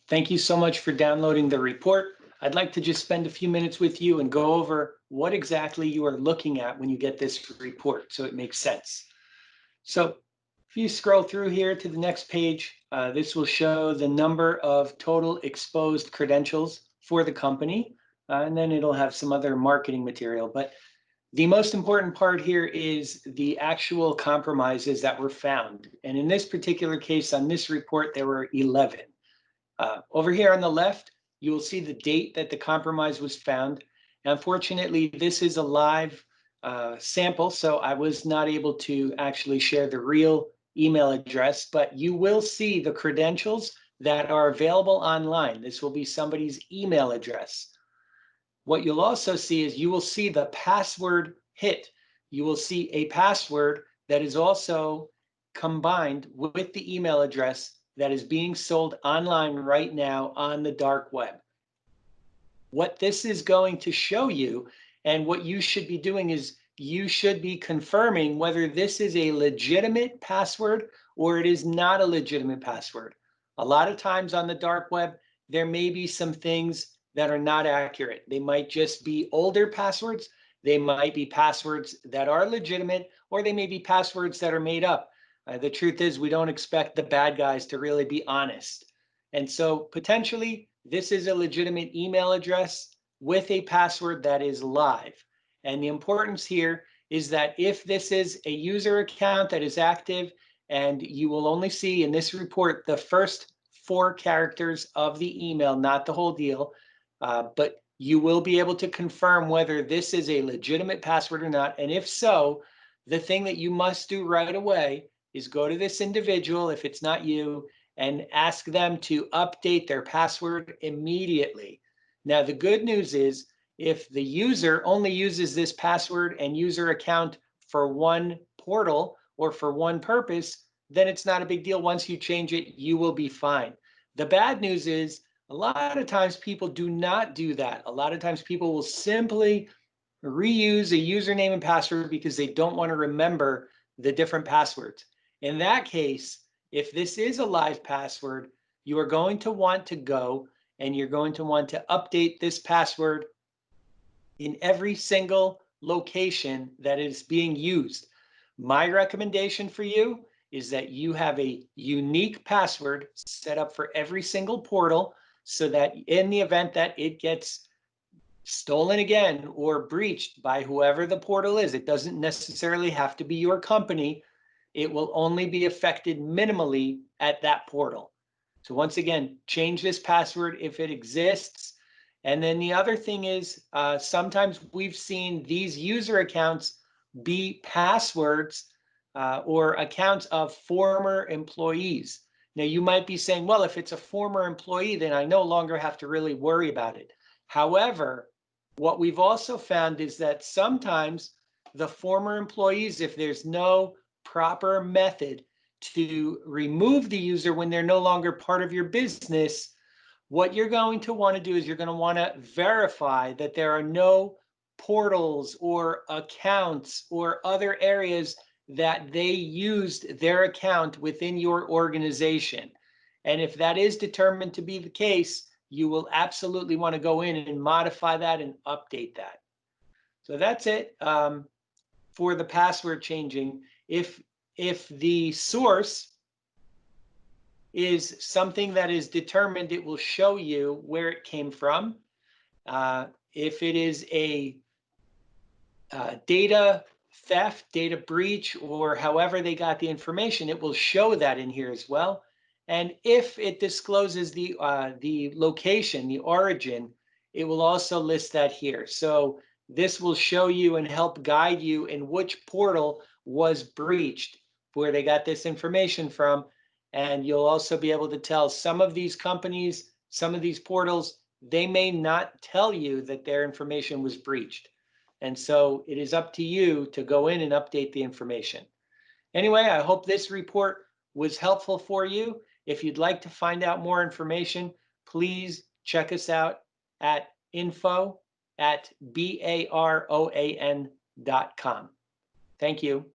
Thank you so much for downloading the report. I'd like to just spend a few minutes with you and go over what exactly you are looking at when you get this report so it makes sense. So if you scroll through here to the next page, this will show the number of total exposed credentials for the company, and then it'll have some other marketing material. But the most important part here is the actual compromises that were found. And in this particular case, on this report, there were 11. Over here on the left, you will see the date that the compromise was found. Unfortunately, this is a live sample, so I was not able to actually share the real email address, but you will see the credentials that are available online. This will be somebody's email address. What you'll also see is you will see the password hit. You will see a password that is also combined with the email address that is being sold online right now on the dark web. What this is going to show you, and what you should be doing, is you should be confirming whether this is a legitimate password or it is not a legitimate password. A lot of times on the dark web, there may be some things that are not accurate. They might just be older passwords. They might be passwords that are legitimate, or they may be passwords that are made up. The truth is, we don't expect the bad guys to really be honest. And so potentially, this is a legitimate email address with a password that is live. And the importance here is that if this is a user account that is active, and you will only see in this report the first 4 characters of the email, not the whole deal, but you will be able to confirm whether this is a legitimate password or not. And if so, the thing that you must do right away is go to this individual, if it's not you, and ask them to update their password immediately. Now, the good news is if the user only uses this password and user account for one portal or for one purpose, then it's not a big deal. Once you change it, you will be fine. The bad news is a lot of times people do not do that. A lot of times people will simply reuse a username and password because they don't want to remember the different passwords. In that case, if this is a live password, you are going to want to go and you're going to want to update this password in every single location that is being used. My recommendation for you is that you have a unique password set up for every single portal so that in the event that it gets stolen again or breached by whoever the portal is, it doesn't necessarily have to be your company. It will only be affected minimally at that portal. So once again, change this password if it exists. And then the other thing is sometimes we've seen these user accounts be passwords or accounts of former employees. Now you might be saying, well, if it's a former employee, then I no longer have to really worry about it. However, what we've also found is that sometimes the former employees, if there's no proper method to remove the user when they're no longer part of your business, what you're going to want to do is you're going to want to verify that there are no portals or accounts or other areas that they used their account within your organization. And if that is determined to be the case, you will absolutely want to go in and modify that and update that. So that's it for the password changing. If the source is something that is determined, it will show you where it came from. If it is a data theft, data breach, or however they got the information, it will show that in here as well. And if it discloses the location, the origin, it will also list that here. So this will show you and help guide you in which portal was breached, where they got this information from. And you'll also be able to tell some of these companies, some of these portals, they may not tell you that their information was breached. And so it is up to you to go in and update the information. Anyway, I hope this report was helpful for you. If you'd like to find out more information, please check us out at info@baroan.com. Thank you.